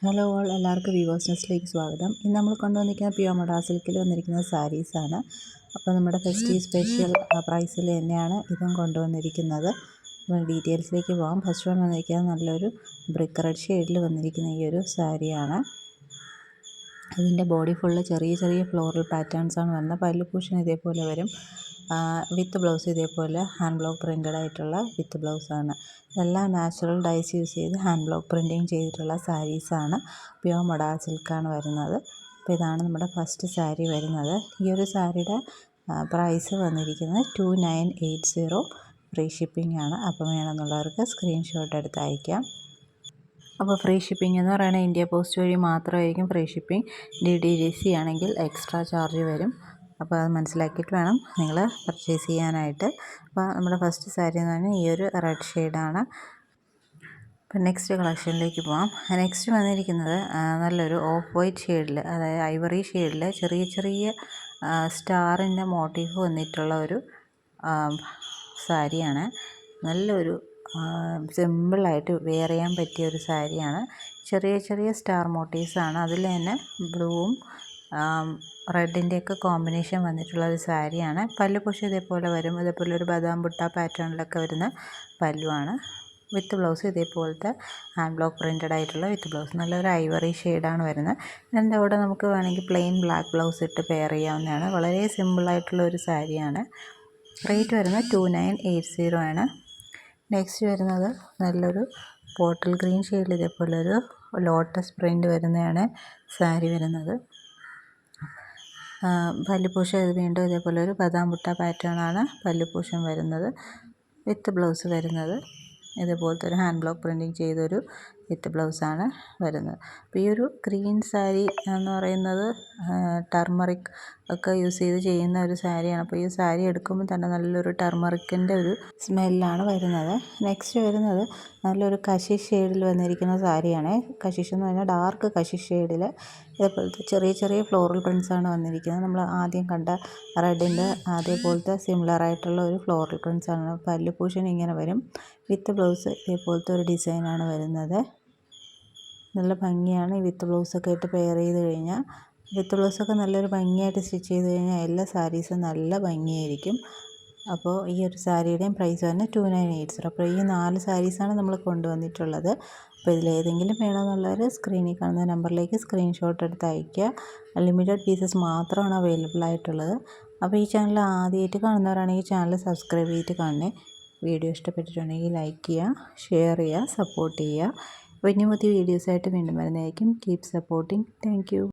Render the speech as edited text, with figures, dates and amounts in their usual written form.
Hello all, എല്ലാവർക്കും weavers ന്യൂസിലേക്ക് സ്വാഗതം. ഇന്ന് നമ്മൾ കൊണ്ടുവന്നിരിക്കുന്ന പ്യുവർ മൊഡാ സിൽക്കിൽ വന്നിരിക്കുന്ന സാരീസാണ്. അപ്പോൾ നമ്മുടെ ഫെസ്റ്റീവ് സ്പെഷ്യൽ പ്രൈസിൽ തന്നെയാണ് ഇതും കൊണ്ടുവന്നിരിക്കുന്നത്. ഡീറ്റെയിൽസിലേക്ക് പോകാം. ഫസ്റ്റ് വൺ വന്നിരിക്കുന്നത് നല്ലൊരു ബ്രിക്ക് റെഡ് ഷെയ്ഡിൽ വന്നിരിക്കുന്ന ഈ ഒരു സാരിയാണ്. ഇതിൻ്റെ ബോഡി ഫുള്ള് ചെറിയ ചെറിയ ഫ്ലോറൽ പാറ്റേൺസാണ് വരുന്നത്. പല്ലു പോർഷൻ ഇതേപോലെ വരും. വിത്ത് ബ്ലൗസ് ഇതേപോലെ ഹാൻഡ് ബ്ലോക്ക് പ്രിൻ്റഡ് ആയിട്ടുള്ള വിത്ത് ബ്ലൗസാണ്. ഇതെല്ലാം നാച്ചുറൽ ഡൈസ് യൂസ് ചെയ്ത് ഹാൻഡ് ബ്ലോക്ക് പ്രിൻറ്റിങ് ചെയ്തിട്ടുള്ള സാരീസാണ്. പ്യുവർ മൊഡാ സിൽക്കാണ് വരുന്നത്. അപ്പോൾ ഇതാണ് നമ്മുടെ ഫസ്റ്റ് സാരി വരുന്നത്. ഈ ഒരു സാരിയുടെ പ്രൈസ് വന്നിരിക്കുന്നത് 2980. ഫ്രീ ഷിപ്പിംഗ് ആണ്. അപ്പോൾ വേണമെന്നുള്ളവർക്ക് സ്ക്രീൻഷോട്ട് എടുത്ത് അയക്കാം. അപ്പോൾ ഫ്രീ ഷിപ്പിംഗ് എന്ന് പറയുന്നത് ഇന്ത്യ പോസ്റ്റ് വഴി മാത്രമായിരിക്കും ഫ്രീ ഷിപ്പിംഗ്. DTDC ആണെങ്കിൽ എക്സ്ട്രാ ചാർജ് വരും. അപ്പോൾ അത് മനസ്സിലാക്കിയിട്ട് വേണം നിങ്ങൾ പർച്ചേസ് ചെയ്യാനായിട്ട്. അപ്പോൾ നമ്മുടെ ഫസ്റ്റ് സാരി എന്ന് പറഞ്ഞാൽ ഈ ഒരു റെഡ് ഷെയ്ഡാണ്. അപ്പോൾ നെക്സ്റ്റ് കളക്ഷനിലേക്ക് പോകാം. നെക്സ്റ്റ് വന്നിരിക്കുന്നത് നല്ലൊരു ഓഫ് വൈറ്റ് ഷെയ്ഡിൽ, അതായത് ഐവറി ഷെയ്ഡിൽ ചെറിയ ചെറിയ സ്റ്റാറിൻ്റെ മോട്ടീഫ് വന്നിട്ടുള്ള ഒരു സാരിയാണ്. നല്ലൊരു സിമ്പിളായിട്ട് വെയർ ചെയ്യാൻ പറ്റിയ ഒരു സാരിയാണ്. ചെറിയ ചെറിയ സ്റ്റാർ മോട്ടീവ്സാണ്. അതിൽ തന്നെ ബ്ലൂവും റെഡിൻ്റെയൊക്കെ കോമ്പിനേഷൻ വന്നിട്ടുള്ള ഒരു സാരിയാണ്. പല്ലു പക്ഷേ ഇതേപോലെ വരും. ഇതേപോലെ ഒരു ബദാം ബുട്ട പാറ്റേണിലൊക്കെ വരുന്ന പല്ലുവാണ്. വിത്ത് ബ്ലൗസ് ഇതേപോലത്തെ ഹാൻഡ് ബ്ലോക്ക് പ്രിൻ്റഡ് ആയിട്ടുള്ള വിത്ത് ബ്ലൗസ്. നല്ലൊരു ഐവറി ഷെയ്ഡാണ് വരുന്നത്. ഇതിൻ്റെ കൂടെ നമുക്ക് വേണമെങ്കിൽ പ്ലെയിൻ ബ്ലാക്ക് ബ്ലൗസ് ഇട്ട് പെയർ ചെയ്യാവുന്നതാണ്. വളരെ സിമ്പിളായിട്ടുള്ള ഒരു സാരിയാണ്. റേറ്റ് വരുന്നത് 2980 ആണ്. നെക്സ്റ്റ് വരുന്നത് നല്ലൊരു ബോട്ടിൽ ഗ്രീൻ ഷെയ്ഡിൽ ഇതേപോലൊരു ലോട്ടസ് പ്രിൻ്റ് വരുന്നതാണ് സാരി വരുന്നത്. പല്ലുപൂഷൻ ഇത് വീണ്ടും ഇതേപോലെ ഒരു ബദാം ബുട്ട പാറ്റേണാണ് പല്ലുപൂഷൻ വരുന്നത്. വിത്ത് ബ്ലൗസ് വരുന്നത് ഇതുപോലത്തെ ഒരു ഹാൻഡ് ബ്ലോക്ക് പ്രിൻറ്റിങ് ചെയ്തൊരു വിത്ത് ബ്ലൗസാണ് വരുന്നത്. അപ്പോൾ ഈ ഒരു ഗ്രീൻ സാരി എന്ന് പറയുന്നത് ടർമറിക് ഒക്കെ യൂസ് ചെയ്ത് ചെയ്യുന്ന ഒരു സാരിയാണ്. അപ്പോൾ ഈ സാരി എടുക്കുമ്പോൾ തന്നെ നല്ലൊരു ടർമറിക്കിൻ്റെ ഒരു സ്മെല്ലാണ് വരുന്നത്. നെക്സ്റ്റ് വരുന്നത് നല്ലൊരു കശിഷ് ഷെയ്ഡിൽ വന്നിരിക്കുന്ന സാരിയാണ്. കശിഷ് എന്ന് പറഞ്ഞാൽ ഡാർക്ക് കശിഷ് ഷെയ്ഡിൽ ഇതേപോലത്തെ ചെറിയ ചെറിയ ഫ്ലോറൽ പ്രിൻസാണ് വന്നിരിക്കുന്നത്. നമ്മൾ ആദ്യം കണ്ട റെഡിൻ്റെ അതേപോലത്തെ സിമിലറായിട്ടുള്ള ഒരു ഫ്ലോറൽ പ്രിൻസാണ്. പല്ലു പോർഷൻ ഇങ്ങനെ വരും. വിത്ത് ബ്ലൗസ് ഇതേപോലത്തെ ഒരു ഡിസൈനാണ് വരുന്നത്. നല്ല ഭംഗിയാണ്. ഈ വിത്ത് ബ്ലൗസൊക്കെ ഇട്ട് പെയർ ചെയ്ത് കഴിഞ്ഞാൽ, വിത്ത് ബ്ലൗസൊക്കെ നല്ലൊരു ഭംഗിയായിട്ട് സ്റ്റിച്ച് ചെയ്ത് കഴിഞ്ഞാൽ എല്ലാ സാരീസും നല്ല ഭംഗിയായിരിക്കും. അപ്പോൾ ഈ ഒരു സാരിയുടെയും പ്രൈസ് തന്നെ 2980. അപ്പോൾ ഈ 4 സാരീസാണ് നമ്മൾ കൊണ്ടുവന്നിട്ടുള്ളത്. അപ്പോൾ ഇതിലേതെങ്കിലും വേണമെന്നുള്ളവർ സ്ക്രീനിൽ കാണുന്ന നമ്പറിലേക്ക് സ്ക്രീൻഷോട്ട് എടുത്ത് അയയ്ക്കുക. ലിമിറ്റഡ് പീസസ് മാത്രമാണ് അവൈലബിൾ ആയിട്ടുള്ളത്. അപ്പോൾ ഈ ചാനൽ ആദ്യമായിട്ട് കാണുന്നവരാണെങ്കിൽ ചാനൽ സബ്സ്ക്രൈബ് ചെയ്തിട്ട് കാണണേ. വീഡിയോ ഇഷ്ടപ്പെട്ടിട്ടുണ്ടെങ്കിൽ ലൈക്ക് ചെയ്യുക, ഷെയർ ചെയ്യുക, സപ്പോർട്ട് ചെയ്യുക. പുതിയ വീഡിയോസായിട്ട് വീണ്ടും വരുന്നതായിരിക്കും. Keep supporting. Thank you.